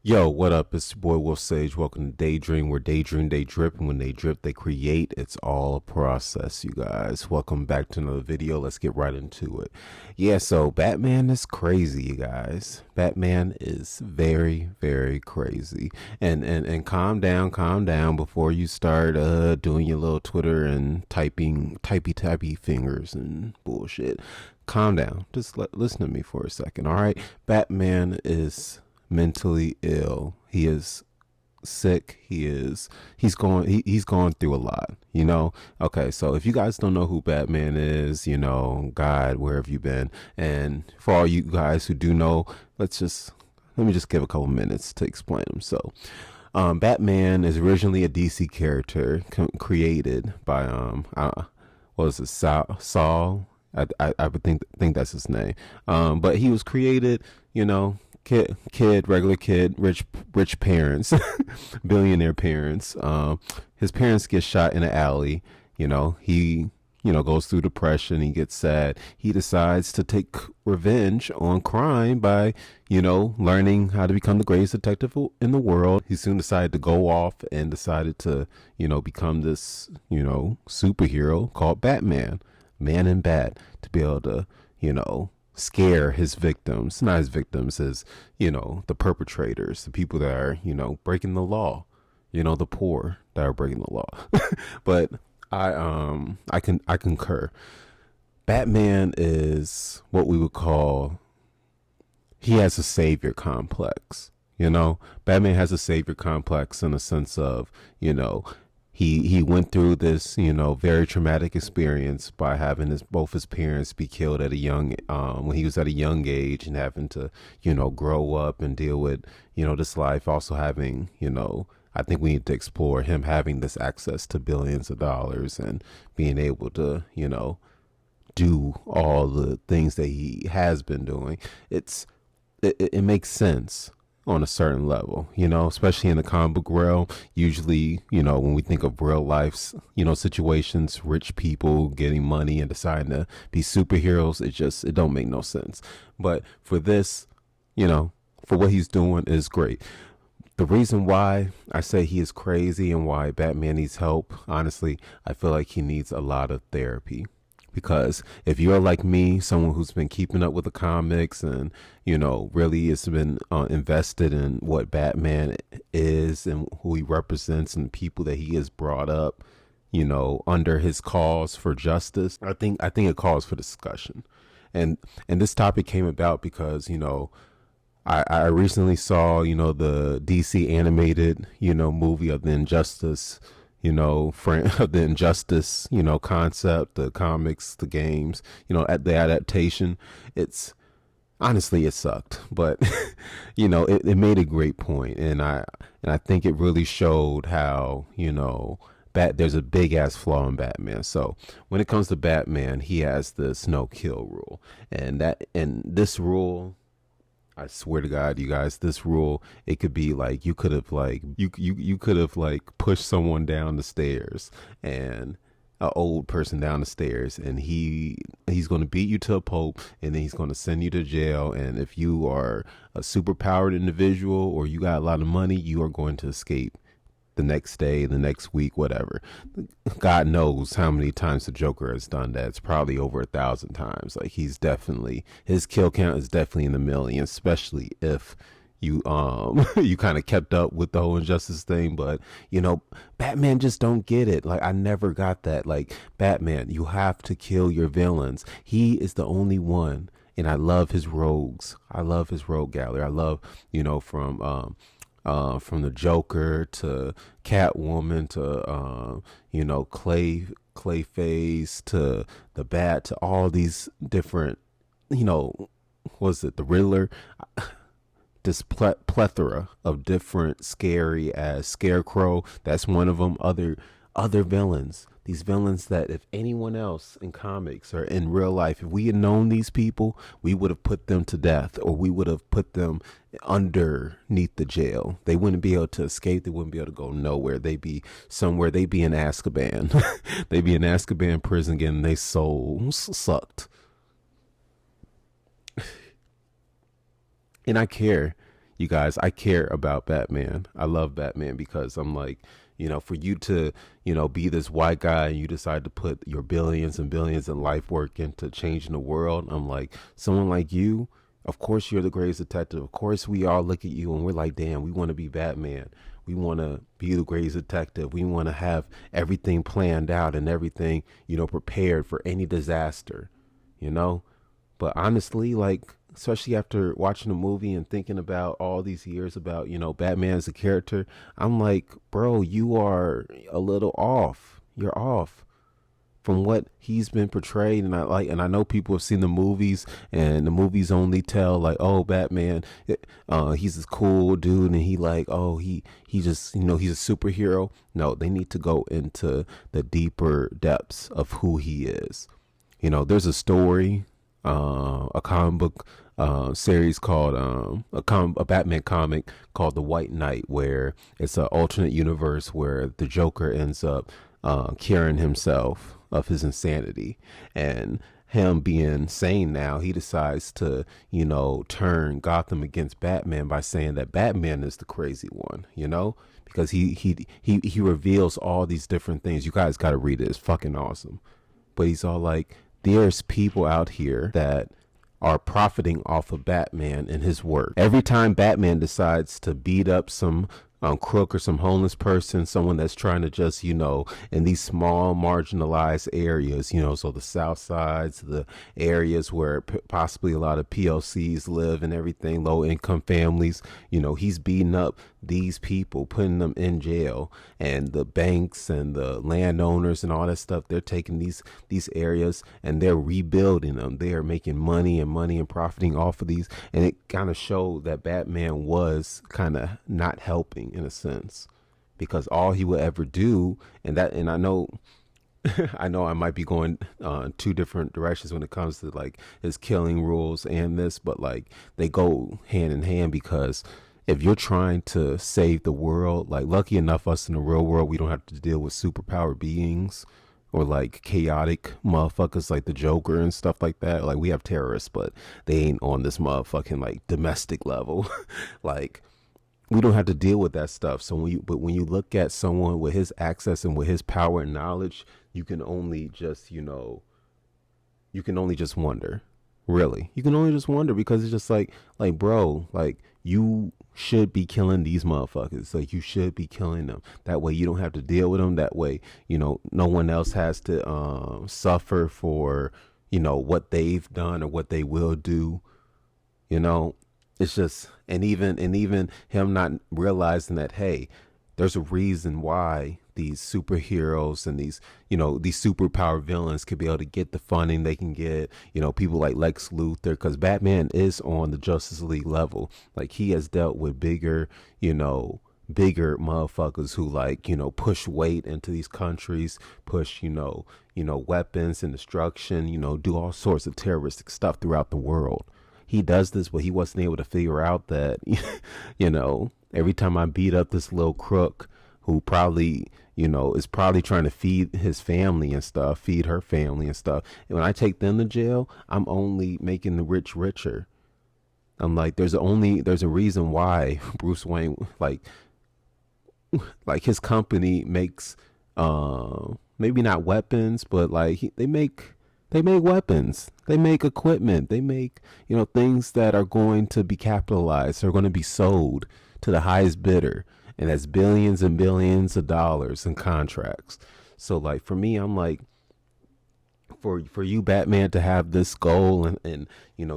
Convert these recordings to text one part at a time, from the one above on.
Yo, what up? It's your boy Wolf Sage. Welcome to Daydream, where daydream, they drip, and when they drip, they create. It's all a process, you guys. Welcome back to another video. Let's get right into it. Yeah, so Batman is crazy, you guys. Batman is very, very crazy. And calm down before you start doing your little Twitter and typey fingers and bullshit. Calm down. Just listen to me for a second, all right? Batman is mentally ill. He is sick. He's going through a lot, you know. Okay, so if you guys don't know who Batman is, you know, God, where have you been? And for all you guys who do know, let me just give a couple minutes to explain him. So Batman is originally a DC character created by what was it, Saul? I would think that's his name. But he was created, you know, regular kid, rich parents, billionaire parents. His parents get shot in an alley. You know, he goes through depression. He gets sad. He decides to take revenge on crime by, learning how to become the greatest detective in the world. He soon decided to go off and decided to, become this, superhero called Batman, Man in Bat, to be able to, scare his victims, not his victims, his, the perpetrators, the people that are, breaking the law, the poor that are breaking the law. But I concur. Batman is what we would call, he has a savior complex. Batman has a savior complex in a sense of, he went through this, very traumatic experience by having both his parents be killed at a young, when he was at a young age, and having to, grow up and deal with, this life. Also having, I think we need to explore him having this access to billions of dollars and being able to, do all the things that he has been doing. It makes sense on a certain level, especially in the comic book realm. Usually, when we think of real life, situations, rich people getting money and deciding to be superheroes, it don't make no sense. But for this, for what he's doing is great. The reason why I say he is crazy and why Batman needs help, honestly, I feel like he needs a lot of therapy. Because if you're like me, someone who's been keeping up with the comics and, really has been invested in what Batman is and who he represents and people that he has brought up, under his cause for justice, I think it calls for discussion. And this topic came about because, I recently saw, the DC animated, movie of the Injustice, of the Injustice, concept, the comics, the games, at the adaptation. It's honestly, it sucked, but it made a great point, and I think it really showed how, there's a big ass flaw in Batman. So when it comes to Batman, he has this no kill rule, and this rule, I swear to God, you guys, this rule, it could be like you could have pushed someone down the stairs, and an old person down the stairs, and he's going to beat you to a pulp, and then he's going to send you to jail. And if you are a super powered individual or you got a lot of money, you are going to escape the next day, the next week, whatever. God knows how many times the Joker has done that. It's probably over 1,000 times. Like, his kill count is definitely in the millions, especially if you you kind of kept up with the whole injustice thing. But Batman just don't get it. Like, I never got that. Like, Batman, you have to kill your villains. He is the only one, and I love his rogues. I love his rogue gallery. I love, from the Joker to Catwoman to Clayface to the Bat, to all these different, was it the Riddler? This plethora of different scary as Scarecrow. That's one of them. Other villains. These villains that if anyone else in comics or in real life, if we had known these people, we would have put them to death, or we would have put them underneath the jail. They wouldn't be able to escape. They wouldn't be able to go nowhere. They'd be somewhere. They'd be in Azkaban. They'd be in Azkaban prison getting their souls sucked. And I care. you guys, I care about Batman. I love Batman because I'm like, for you to, be this white guy and you decide to put your billions and billions of life work into changing the world. I'm like, someone like you, of course you're the greatest detective. Of course we all look at you and we're like, damn, we want to be Batman. We want to be the greatest detective. We want to have everything planned out and everything, prepared for any disaster, you know? But honestly, like, especially after watching the movie and thinking about all these years about, Batman as a character, I'm like, bro, you are a little off. You're off from what he's been portrayed. And I know people have seen the movies, and the movies only tell like, oh, Batman, he's this cool dude, and he just, he's a superhero. No, they need to go into the deeper depths of who he is. There's a story, a comic book series called a Batman comic called The White Knight, where it's an alternate universe where the Joker ends up curing himself of his insanity, and him being sane now, he decides to turn Gotham against Batman by saying that Batman is the crazy one, because he reveals all these different things. You guys got to read it. It's fucking awesome. But he's all like, there's people out here that are profiting off of Batman and his work. Every time Batman decides to beat up some crook or some homeless person, someone that's trying to just, in these small marginalized areas, so the South Sides, the areas where possibly a lot of PLCs live and everything, low income families, he's beating up these people, putting them in jail, and the banks and the landowners and all that stuff, they're taking these areas and they're rebuilding them. They are making money and profiting off of these. And it kind of showed that Batman was kind of not helping in a sense, because all he would ever do, and I know I know I might be going two different directions when it comes to like his killing rules and this, but like they go hand in hand, because if you're trying to save the world, like lucky enough us in the real world, we don't have to deal with superpowered beings or like chaotic motherfuckers like the Joker and stuff like that. Like we have terrorists, but they ain't on this motherfucking like domestic level. Like we don't have to deal with that stuff. So when you look at someone with his access and with his power and knowledge, you can only just, wonder. Really, you can only just wonder, because it's just like bro, like you should be killing these motherfuckers. Like you should be killing them. That way you don't have to deal with them. That way, no one else has to suffer for, what they've done or what they will do. It's just, and even him not realizing that, hey, there's a reason why these superheroes and these superpower villains could be able to get the funding they can get, people like Lex Luthor, because Batman is on the Justice League level. Like he has dealt with bigger motherfuckers who like, push weight into these countries, push, weapons and destruction, do all sorts of terroristic stuff throughout the world. He does this, but he wasn't able to figure out that, every time I beat up this little crook who probably, is probably trying to feed his family and stuff, feed her family and stuff. And when I take them to jail, I'm only making the rich richer. I'm like, there's a reason why Bruce Wayne, like his company makes, maybe not weapons, but like they make weapons, they make equipment, they make, things that are going to be capitalized, are going to be sold to the highest bidder. And that's billions and billions of dollars in contracts. So like for me, I'm like, for you, Batman, to have this goal and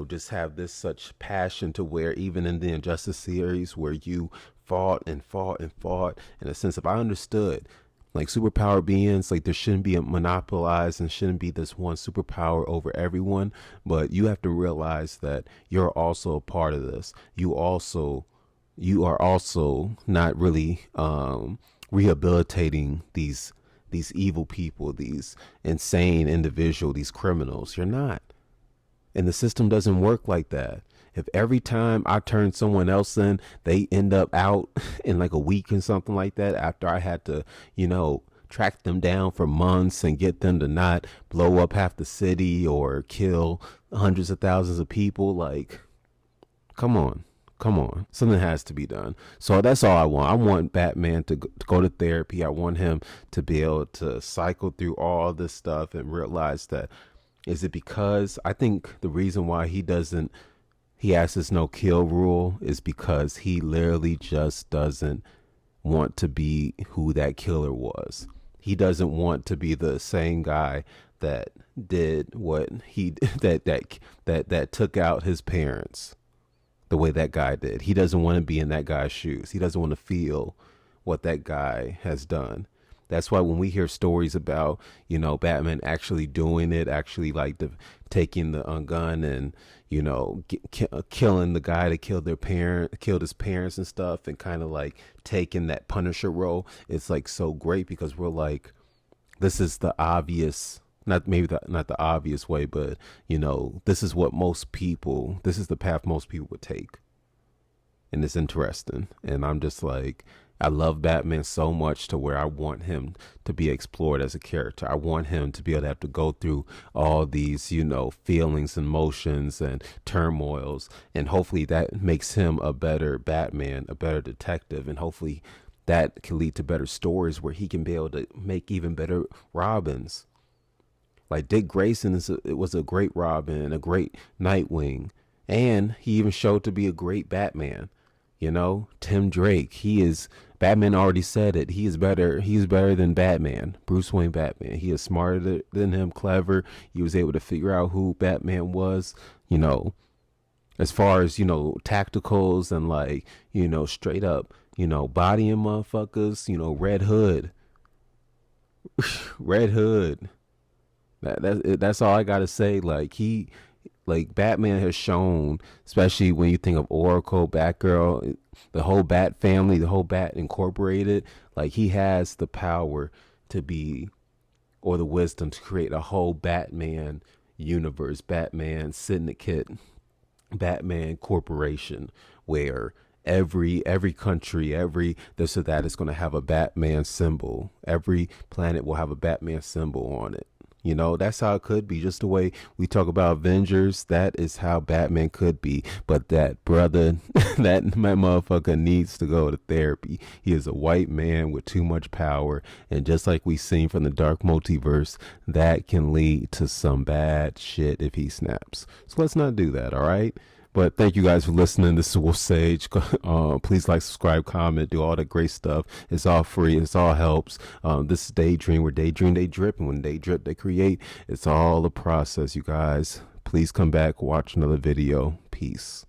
just have this such passion to where even in the Injustice series where you fought and fought and fought, in a sense, if I understood like superpower beings, like there shouldn't be a monopolized and shouldn't be this one superpower over everyone, but you have to realize that you're also a part of this. You are also not really rehabilitating these evil people, these insane individuals, these criminals. You're not. And the system doesn't work like that. If every time I turn someone else in, they end up out in like a week and something like that, after I had to, track them down for months and get them to not blow up half the city or kill hundreds of thousands of people, like, come on. Come on, something has to be done. So that's all I want. I want Batman to go to therapy. I want him to be able to cycle through all this stuff and realize that, is it because I think the reason why he has this no kill rule is because he literally just doesn't want to be who that killer was. He doesn't want to be the same guy that did what he that took out his parents the way that guy did. He doesn't want to be in that guy's shoes. He doesn't want to feel what that guy has done. That's why when we hear stories about, Batman actually doing it, actually taking the gun and, killing the guy that killed his parents and stuff, and kind of like taking that Punisher role, it's like so great because we're like, this is the obvious, not the obvious way, but this is the path most people would take. And it's interesting. And I'm just like, I love Batman so much to where I want him to be explored as a character. I want him to be able to have to go through all these, feelings and emotions and turmoils. And hopefully that makes him a better Batman, a better detective. And hopefully that can lead to better stories where he can be able to make even better Robins. Like Dick Grayson it was a great Robin, a great Nightwing, and he even showed to be a great Batman. Tim Drake, Batman already said it. He is better than Batman, Bruce Wayne Batman. He is smarter than him, clever. He was able to figure out who Batman was, as far as, tacticals and straight up, bodying motherfuckers, Red Hood. Red Hood. That's all I gotta say. Batman has shown, especially when you think of Oracle, Batgirl, the whole Bat family, the whole Bat Incorporated, he has the power or the wisdom to create a whole Batman universe, Batman syndicate, Batman corporation, where every country, every this or that is going to have a Batman symbol. Every planet will have a Batman symbol on it. That's how it could be. Just the way we talk about Avengers, that is how Batman could be. But that brother, that motherfucker needs to go to therapy. He is a white man with too much power. And just like we seen from the Dark Multiverse, that can lead to some bad shit if he snaps. So let's not do that, all right? But thank you guys for listening. This is Wolf Sage. Please like, subscribe, comment, do all that great stuff. It's all free. It's all helps. This is Daydream. Where Daydream, they drip. And when they drip, they create. It's all a process, you guys. Please come back, watch another video. Peace.